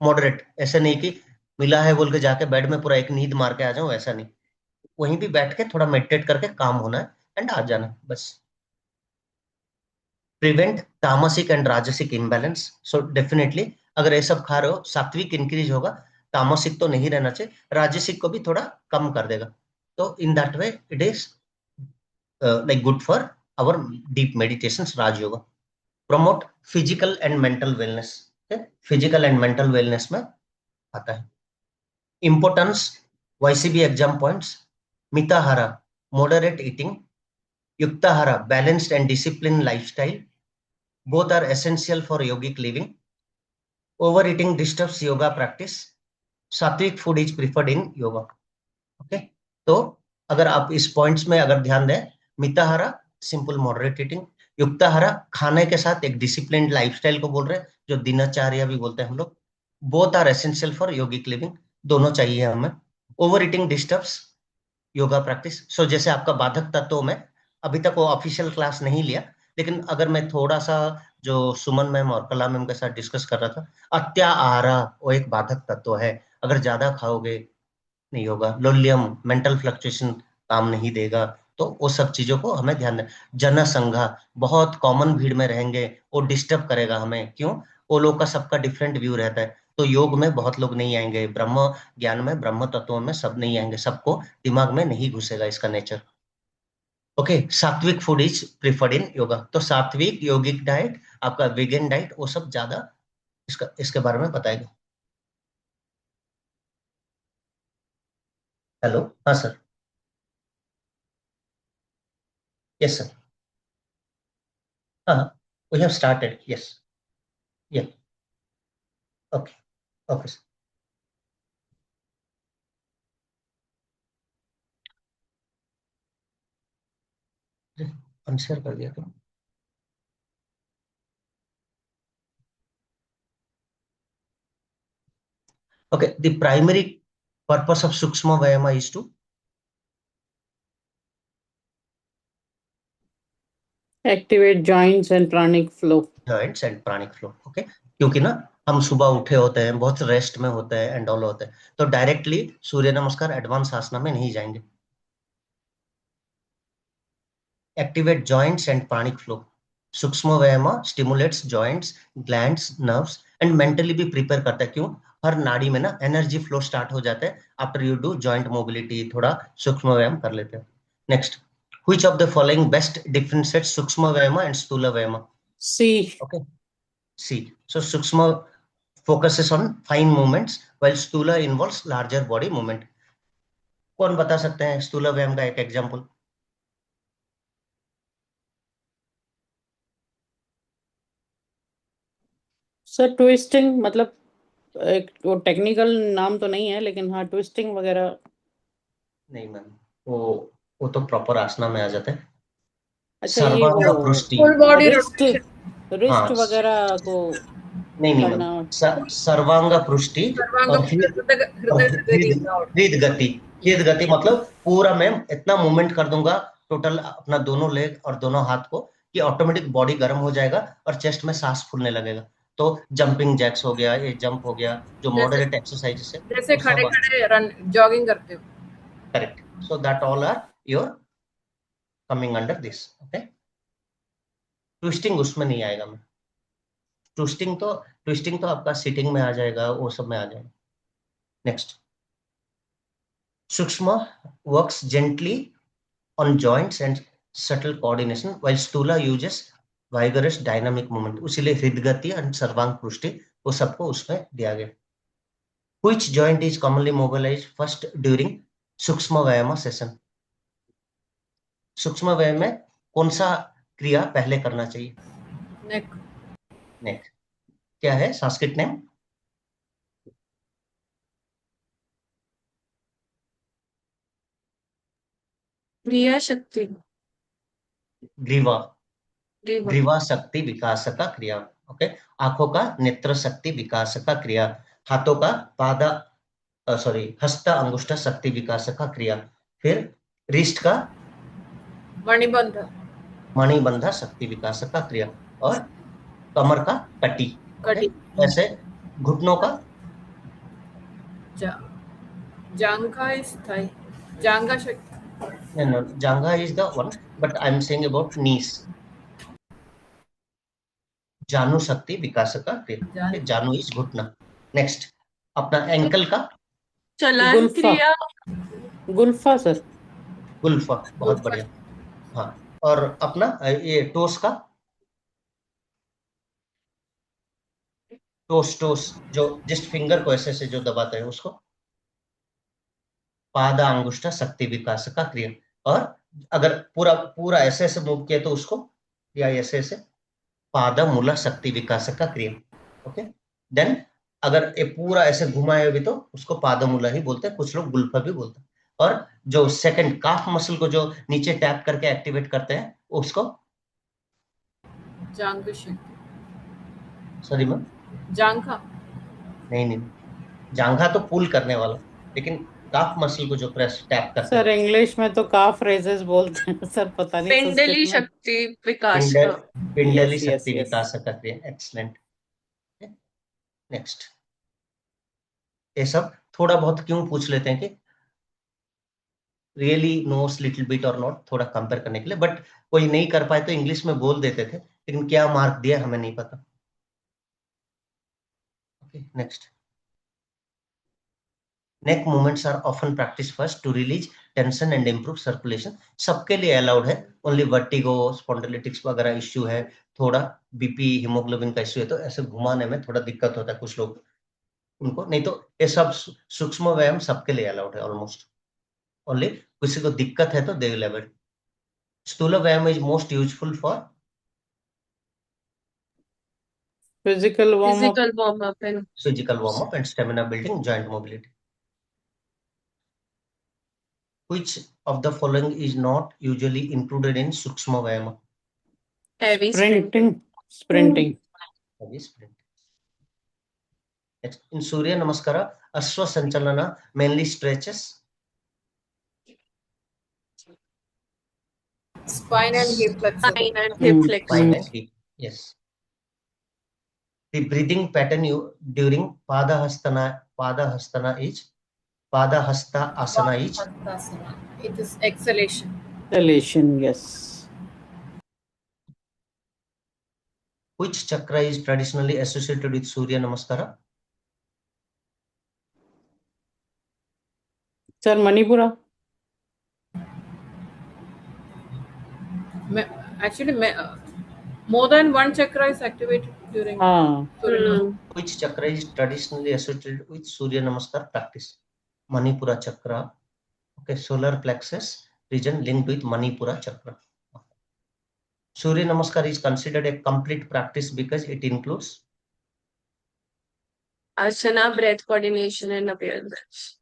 मॉडरेट, ऐसे नहीं कि मिला है बोल के जाके बेड में पूरा एक नींद मार के आ जाओ, ऐसा नहीं। वहीं भी बैठ के थोड़ा मेडिटेट करके काम होना है एंड आ जाना बस। प्रिवेंट तामसिक एंड राजसिक इम्बैलेंस। सो डेफिनेटली अगर ये सब खा रहे हो, सात्विक इंक्रीज होगा, तामसिक तो नहीं रहना चाहिए, राजसिक को भी थोड़ा कम कर देगा। तो in that way it is like good for our deep meditation Raj yoga. Promote physical and mental wellness, physical and mental wellness में आता है। Importance, YCB exam points: Mitahara, moderate eating; Yuktahara, balanced and disciplined lifestyle. Both are essential for yogic living. Overeating disturbs yoga practice. Sattvic food is preferred in yoga. Okay, तो अगर आप इस points में अगर ध्यान दें, मिताहारा सिंपल मॉडरेट ईटिंग, युक्ताहारा खाने के साथ एक डिसिप्लिन्ड लाइफस्टाइल को बोल रहे हैं, जो दिनचर्या भी बोलते हैं हम लोग। Both are essential for yogic living, दोनों चाहिए हमें। Over eating disturbs yoga practice. So जैसे आपका बाधक तत्व में, अभी तक वो ऑफिशियल क्लास नहीं लिया, लेकिन अगर मैं थोड़ा सा जो सुमन मैम और कला मैम के साथ डिस्कस कर रहा था, अत्याहारा वो एक बाधक तत्व है, अगर ज्यादा खाओगे नहीं होगा। लोलियम, मेंटल फ्लक्चुएशन काम नहीं देगा, तो वो सब चीजों को हमें ध्यान दें। जनसंघा, बहुत कॉमन भीड़ में रहेंगे, वो डिस्टर्ब करेगा हमें। क्यों? वो लोग का सबका डिफरेंट व्यू रहता है, तो योग में बहुत लोग नहीं आएंगे, ब्रह्म ज्ञान में, ब्रह्म तत्वों में सब नहीं आएंगे, सबको दिमाग में नहीं घुसेगा इसका नेचर। ओके, सात्विक फूड इज प्रिफर्ड इन योगा। तो सात्विक योगिक डाइट, आपका वेगन डाइट, वो सब ज्यादा इसके बारे में बताएगा। हेलो, हाँ सर। Yes sir. हाँ हाँ। We have started. Yes. Yeah. Okay. Okay. Answer कर दिया तुम. Okay. The primary purpose of Sukshma Vyayama is to Activate joints and pranic flow. joints and pranic flow. Okay. क्योंकि ना हम सुबह उठे होते हैं, बहुत रेस्ट में होते हैं एंड ऑल होते हैं, तो डायरेक्टली सूर्य नमस्कार एडवांस आसना में नहीं जाएंगे. Activate joints and pranic flow. सूक्ष्म व्यायाम stimulates joints, glands, nerves and mentally भी प्रिपेयर करता है. क्यों? हर नाड़ी में ना एनर्जी फ्लो स्टार्ट हो जाता है after you do joint mobility, थोड़ा सूक्ष्म व्यायाम कर लेते हैं. Next, which of the following best differentiates सूक्ष्म व्यायाम एंड स्थूल व्यायाम? C. Okay. C. So Sukshma focuses on fine movements while Stula involves larger body movement. कौन बता सकते हैं स्थूल व्यायाम का एक एग्जांपल? सर ट्विस्टिंग, मतलब एक वो टेक्निकल नाम तो नहीं है, लेकिन हाँ ट्विस्टिंग वगैरह. नहीं मैम, वो तो प्रॉपर आसना में आ जाता है. अच्छा, ये सर्वांग वो पृष्ठि. Full body wrist rotation, wrist हाँ. वगैरह को नहीं मैम, करना. सर्वांग पृष्ठि सर्वांग और हृद गति. हृद गति मतलब पूरा मैं इतना मूवमेंट कर दूंगा टोटल अपना दोनों लेग और दोनों हाथ को कि ऑटोमेटिक बॉडी गर्म हो जाएगा और चेस्ट में सांस फूलने लगेगा. तो जंपिंग जैक्स हो गया, ये जंप हो गया, जो मॉडरेट एक्सरसाइजेस है जैसे वो खड़े सब. खड़े रन जॉगिंग करते हो. Correct. So that all are your coming under this. Okay. Twisting उसमें नहीं आएगा मैं. ट्विस्टिंग तो आपका सिटिंग में आ जाएगा, वो सब में आ जाएगा. नेक्स्ट, सूक्ष्म works gently on joints and subtle coordination while stula uses vigorous dynamic movement. उसीलिए हृदगति और सर्वांग पृष्ठि वो सबको उसमें दिया गया. Which joint is commonly mobilized first during सूक्ष्म व्यायाम सेशन? सूक्ष्म व्यायाम में कौन सा क्रिया पहले करना चाहिए? नेक. नेक. क्या है संस्कृत नेम? क्रिया शक्ति. ग्रीवा. ग्रीवा. ग्रीवा शक्ति विकास का क्रिया. ओके. आंखों का नेत्र शक्ति विकास का क्रिया. हाथों का पादा हस्त अंगुष्ठ शक्ति विकास का क्रिया. फिर रिस्ट का मणिबंध शक्ति विकास का क्रिया. और कमर का कटी. कटी. ऐसे घुटनों का जांघा इज थाई. जांघा शक्ति. no, jangha is the one, but I am saying about knees. जानु शक्ति विकास का क्रिया. जानु इज घुटना. नेक्स्ट, अपना एंकल का चलन गुल्फा. क्रिया. गुल्फा सर. गुल्फा. बहुत बढ़िया. हाँ. और अपना ये टोस का टोस जो जिस फिंगर को ऐसे से जो दबाते हैं उसको पादा अंगुष्ठ शक्ति विकास का क्रिया. और अगर पूरा ऐसे ऐसे मूव किया तो उसको या ऐसे ऐसे पादा मूला शक्ति विकास का क्रिया. ओके. देन अगर ये पूरा ऐसे घुमाए भी तो उसको पादा मूला ही बोलते हैं, कुछ लोग गुल्फा भी बोलते हैं. और जो सेकंड काफ मसल को जो नीचे टैप करके एक्टिवेट करते हैं उसको जांघा शक्ति. सॉरी मैम, जांघा. नहीं, जांघा तो पुल करने वाला, लेकिन काफ मसल को जो प्रेस टैप करते सर हैं इंग्लिश में तो काफ रेजेस बोलते हैं सर, पता नहीं पिंडली संस्कृत में. शक्ति विकास का. पिंडली Yes, yes, शक्ति yes. विकास का क्रिया. एक्सलेंट. नेक्स्ट, ये सब थोड़ा बहुत क्यों पूछ लेते हैं कि रियली नोस लिटिल बिट और नॉट, थोड़ा कंपेयर करने के लिए. बट कोई नहीं कर पाए तो इंग्लिश में बोल देते थे, लेकिन क्या मार्क दिया हमें नहीं पता. Okay. Next, neck movements are often practice first to release tension and improve circulation. सबके लिए अलाउड है. ओनली वर्टिगो, स्पॉन्डिलिटिक्स वगैरह इश्यू है, थोड़ा बीपी हीमोग्लोबिन का इश्यू है, तो ऐसे घुमाने में थोड़ा दिक्कत होता है कुछ लोग उनको. नहीं तो ये सब सूक्ष्म व्यायाम सबके लिए अलाउड है ऑलमोस्ट. ओनली किसी को दिक्कत है तो दे विल अवॉइड. स्थूल व्यायाम is most useful for Physical warm up. Physical warm up and physical warm up and stamina building, joint mobility. Which of the following is not usually included in Sukshma Vayama? heavy sprinting. Sprinting. Heavy sprint. Next, in Surya Namaskara, Ashwa Sanchalana mainly stretches Spine and hip flexor. Spine and hip Mm. flexor. spine and hip. Yes. The breathing pattern during Padahastana is Padahasta Asana is Hastasana. It is exhalation. Elation, yes. which chakra is traditionally associated with Surya Namaskara? Sir, Manipura. Actually, more than one chakra is activated during Ah, Surya Namaskar. Which chakra is traditionally associated with Surya Namaskar practice? Manipura chakra. Okay, solar plexus region linked with Manipura chakra. Surya Namaskar is considered a complete practice because it includes Asana, breath coordination and appearance.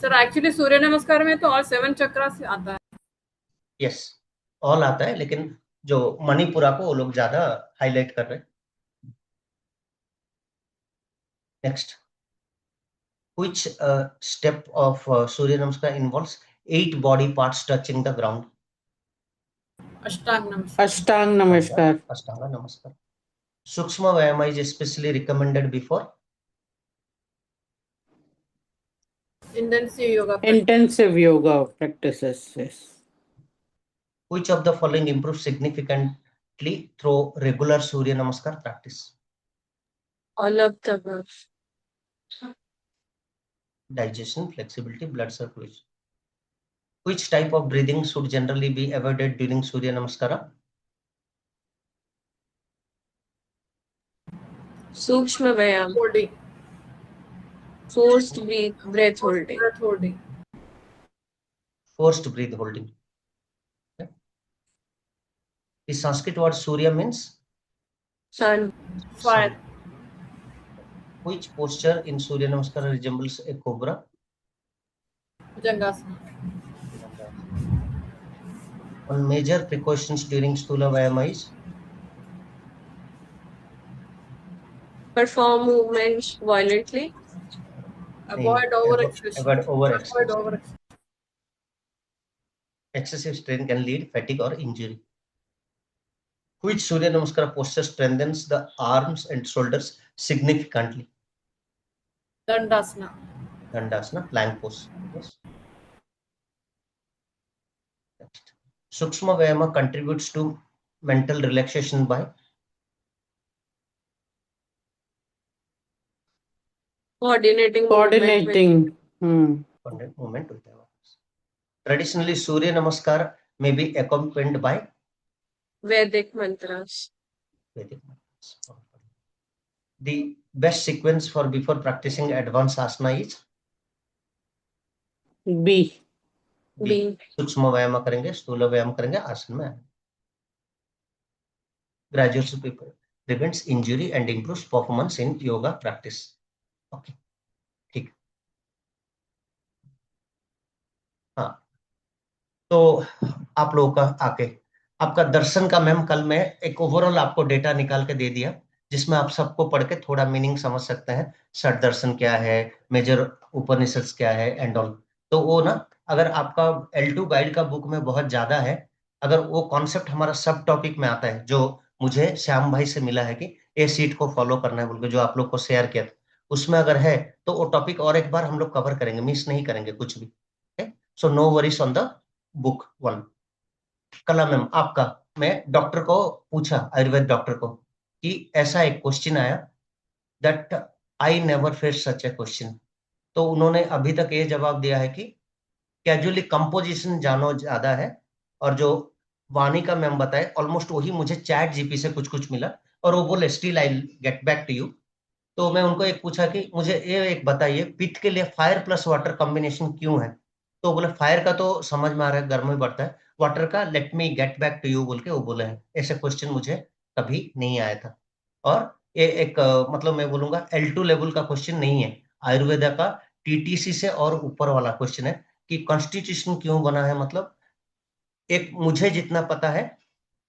Sir actually Surya Namaskar में तो all 7 chakras आता है. yes, all आता है, लेकिन जो मणिपुरा को वो लोग ज्यादा हाईलाइट कर रहे हैं. Next, which step of Surya Namaskar involves 8 body parts touching the ground? अष्टांग नमस्कार. Ashtang Namaskar. Ashtanga Namaskar. Sukshma Vayama is especially recommended before intensive yoga. Intensive yoga practices, yes. which of the following improves significantly through regular Surya Namaskar practice? All of the above. Digestion, flexibility, blood circulation. Which type of breathing should generally be avoided during Surya Namaskara? Sukshma Vayam. Holding. Forced breath holding. Breath holding. Forced breath holding. Okay. The Sanskrit word Surya means Sun. Fire. sun. Which posture in Surya Namaskara resembles a cobra? Bhujangasana. One major precautions during Stula Vayama is Perform movements violently. Avoid over exertion. avoid over avoid over. excessive strain can lead fatigue or injury. Which Surya Namaskara posture strengthens the arms and shoulders significantly? दंडासना. Dandasana, plank pose. Yes. Next. Sukshma Vayama contributes to mental relaxation by Coordinating. Coordinating. movement with awareness. Traditionally, Surya Namaskar may be accompanied by Vedic mantras. Vedic mantras. The best sequence for before practicing advanced asana is B. B. सूक्ष्म व्यायाम करेंगे, स्थूल व्यायाम करेंगे, आसन में आएंगे. Gradually prevents injury and improves performance in yoga practice. Okay, ठीक. हाँ, तो आप लोगों का आके आपका दर्शन का मैम कल मैं एक ओवरऑल आपको डेटा निकाल के दे दिया, जिसमें आप सबको पढ़ के थोड़ा मीनिंग समझ सकते हैं. षट दर्शन क्या है, मेजर उपनिषद क्या है एंड ऑल. तो वो ना, अगर आपका L2 गाइड का बुक में बहुत ज्यादा है, अगर वो कॉन्सेप्ट हमारा सब टॉपिक में आता है, जो मुझे श्याम भाई से मिला है कि ये सीट को फॉलो करना है बोल के, जो आप लोग को शेयर किया था, उसमें अगर है तो वो टॉपिक और एक बार हम लोग कवर करेंगे, मिस नहीं करेंगे कुछ भी. So no worries on the book 1. Kala ma'am आपका, मैं डॉक्टर को पूछा, आयुर्वेद डॉक्टर को, कि ऐसा एक क्वेश्चन आया that I never face such A question. तो उन्होंने अभी तक ये जवाब दिया है कि कैजुअली कंपोजिशन जानो ज्यादा है, और जो वाणी का मैम बताए ऑलमोस्ट वही मुझे चैट जीपी से कुछ कुछ मिला, और वो बोले still I get back to you. तो मैं उनको एक पूछा कि मुझे ये एक बताइए, पित्त के लिए फायर प्लस वाटर कॉम्बिनेशन क्यों है? तो बोले फायर का तो समझ में आ रहा है, गर्म ही बढ़ता है, वाटर का let me get back to you बोल के वो बोले हैं. ऐसे क्वेश्चन मुझे कभी नहीं आया था. और ये एक मतलब मैं बोलूंगा L2 लेवल का क्वेश्चन नहीं है, आयुर्वेदा का TTC से और ऊपर वाला क्वेश्चन है कि कॉन्स्टिट्यूशन क्यों बना है। मतलब एक मुझे जितना पता है,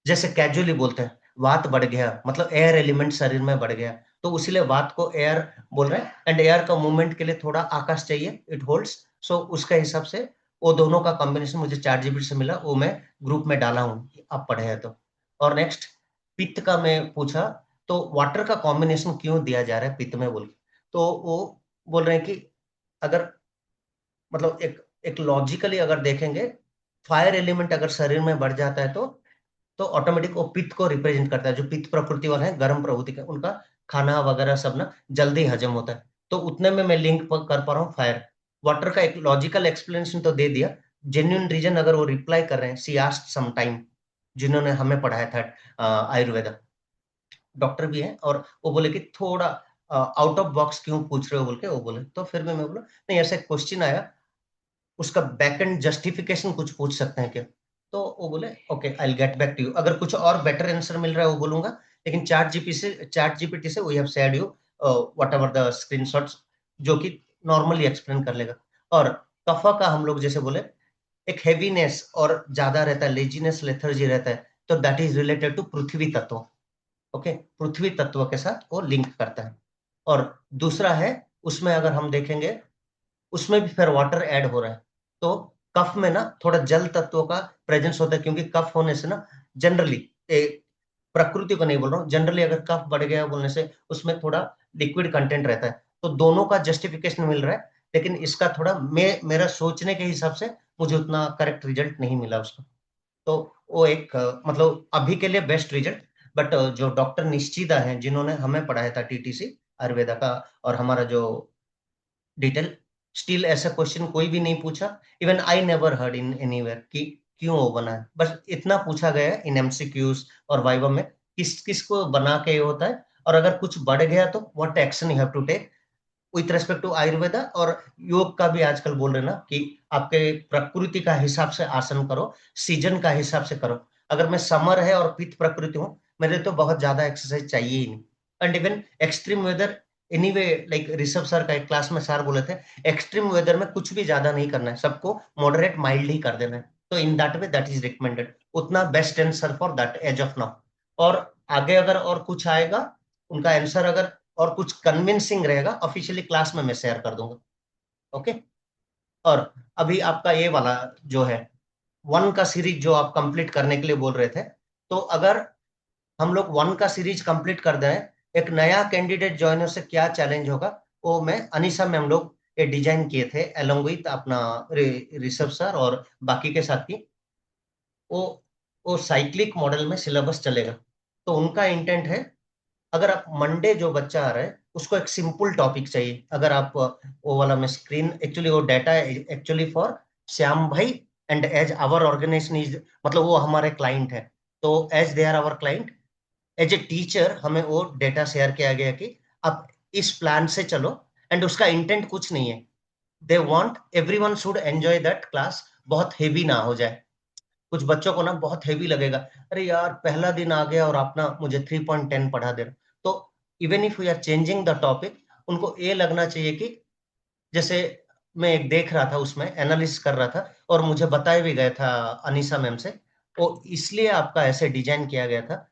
जैसे कैजुअली बोलते हैं वात बढ़ गया, मतलब एयर एलिमेंट शरीर में बढ़ गया, तो उसीलिए वात को एयर बोल रहे हैं। एंड एयर का मूवमेंट के लिए थोड़ा आकाश चाहिए, इट होल्ड्स। सो उसका हिसाब से वो दोनों का कॉम्बिनेशन मुझे ChatGPT से मिला, वो मैं ग्रुप में डाला हूँ, आप पढ़े हैं तो। और नेक्स्ट पित्त का मैं पूछा, तो वाटर का कॉम्बिनेशन क्यों दिया जा रहा है पित्त में बोल के, तो वो बोल रहे हैं कि अगर मतलब एक लॉजिकली अगर देखेंगे, फायर एलिमेंट अगर शरीर में बढ़ जाता है तो ऑटोमेटिक वो पित्त को रिप्रेजेंट करता है। जो पित्त प्रकृति वाले हैं, गर्म प्रवृत्ति का, उनका खाना वगैरह सब ना जल्दी हजम होता है। तो उतने में मैं लिंक कर पा रहा हूँ फायर। वाटर का एक लॉजिकल एक्सप्लेनेशन तो दे दिया, जेन्युइन रीजन अगर वो रिप्लाई कर रहे हैं, सी आस्क्ड सम टाइम, जिन्होंने हमें पढ़ाया था आयुर्वेदा, डॉक्टर भी हैं, और वो बोले कि थोड़ा आउट ऑफ बॉक्स क्यों पूछ रहे हो बोल के वो बोले। तो फिर मैं बोला नहीं, ऐसा क्वेश्चन आया, उसका बैक एंड जस्टिफिकेशन कुछ पूछ सकते हैं क्या, तो वो बोले okay I will get back to you. अगर कुछ और बेटर आंसर मिल रहा है वो बोलूंगा, लेकिन ChatGPT से we have shared you whatever the screenshots, जो कि नॉर्मली एक्सप्लेन कर लेगा। और कफा का हम लोग जैसे बोले एक हैवीनेस और ज्यादा रहता है, लेजीनेस लेथर्जी रहता है, तो दैट इज रिलेटेड टू पृथ्वी तत्व। ओके, पृथ्वी तत्व के साथ वो लिंक करता है। और दूसरा है, उसमें अगर हम देखेंगे उसमें भी फिर वाटर ऐड हो रहा है, तो कफ में ना थोड़ा जल तत्वों का प्रेजेंस होता है, क्योंकि कफ होने से ना जनरली, प्रकृति को नहीं बोल रहा हूँ, जनरली अगर कफ बढ़ गया बोलने से उसमें थोड़ा लिक्विड कंटेंट रहता है, तो दोनों का जस्टिफिकेशन मिल रहा है। लेकिन इसका थोड़ा मेरा सोचने के हिसाब से मुझे उतना करेक्ट रिजल्ट नहीं मिला उसका। तो वो एक मतलब अभी के लिए बेस्ट रिजल्ट। बट जो डॉक्टर निश्चिता हैं, जिन्होंने हमें पढ़ाया था TTC आयुर्वेदा का, और हमारा जो डिटेल, स्टिल ऐसा क्वेश्चन कोई भी नहीं पूछा। Even I never heard in anywhere कि क्यों वो बना है। बस इतना पूछा गया है इन MCQs और वाइवा में, किस किस को बना के ये होता है, और अगर कुछ बढ़ गया तो what action you have to take with respect to Ayurveda. और योग का भी आजकल बोल रहे ना कि आपके प्रकृति का हिसाब से आसन करो, सीजन का हिसाब से करो। अगर मैं समर है और पित्त प्रकृति हूँ, मेरे तो बहुत ज्यादा एक्सरसाइज चाहिए ही नहीं। And even extreme weather anyway, like Rishabh sir का एक क्लास में सर बोले थे, एक्सट्रीम वेदर में कुछ भी ज्यादा नहीं करना है, सबको मॉडरेट माइल्ड ही कर देना है। तो in that way that is recommended, उतना best answer for that as of now. और आगे अगर और कुछ आएगा, उनका आंसर अगर और कुछ कन्विंसिंग रहेगा, ऑफिशियली क्लास में मैं शेयर कर दूंगा। ओके। और अभी आपका ये वाला जो है 1 का सीरीज जो आप कंप्लीट करने के लिए बोल रहे थे, तो अगर हम लोग 1 का सीरीज कंप्लीट कर दें, एक नया कैंडिडेट ज्वाइन हो से क्या चैलेंज होगा, वो मैं अनीसा में हम लोग ये डिजाइन किए थे अलोंग विथ अपना ऋषभ सर और बाकी के साथी। वो वो साइक्लिक मॉडल में सिलेबस चलेगा। तो उनका इंटेंट है, अगर आप मंडे जो बच्चा आ रहा है उसको एक सिंपल टॉपिक चाहिए, अगर आप वो वाला में स्क्रीन, एक्चुअली वो डाटा एक्चुअली फॉर श्याम भाई, and as our organization is, मतलब वो हमारे क्लाइंट है, तो as they are our client, as a teacher हमें वो डेटा शेयर किया गया कि आप इस प्लान से चलो। एंड उसका इंटेंट कुछ नहीं है, they want everyone should enjoy that class, बहुत हेवी ना हो जाए। कुछ बच्चों को ना बहुत हेवी लगेगा, अरे यार पहला दिन आ गया और आप ना मुझे 3.10 पढ़ा दे रहे। तो even if we are changing the topic, उनको ये लगना चाहिए कि जैसे मैं एक देख रहा था उसमें एनालिसिस कर रहा था, और मुझे बताया भी गया था अनीसा मैम से, वो इसलिए आपका ऐसे डिजाइन किया गया था,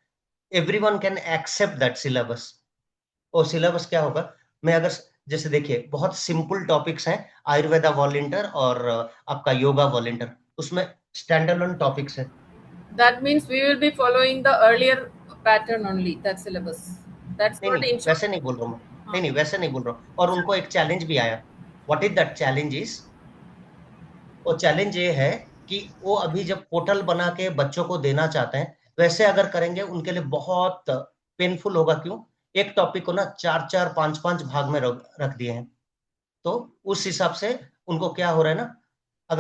everyone can accept that syllabus. और सिलेबस क्या होगा, मैं अगर जैसे देखिए बहुत सिंपल टॉपिक्स हैं, आयुर्वेदा वॉलंटियर और आपका योगा वॉलंटियर, उसमें स्टैंड अलोन टॉपिक्स है। That means we will be following the earlier pattern only, that syllabus. That's नहीं what नहीं in short. वैसे नहीं बोल रहा हूँ मैं, नहीं नहीं वैसे नहीं बोल रहा हूँ। और उनको एक चैलेंज भी आया, what is that challenge is, वो चैलेंज ये है कि वो अभी जब पोर्टल बना के बच्चों को देना चाहते हैं, वैसे अगर करेंगे उनके लिए बहुत पेनफुल होगा। क्यों, एक टॉपिक को ना 4-4 5-5 भाग में रख दिए हैं, तो उस हिसाब से उनको क्या हो रहा है ना,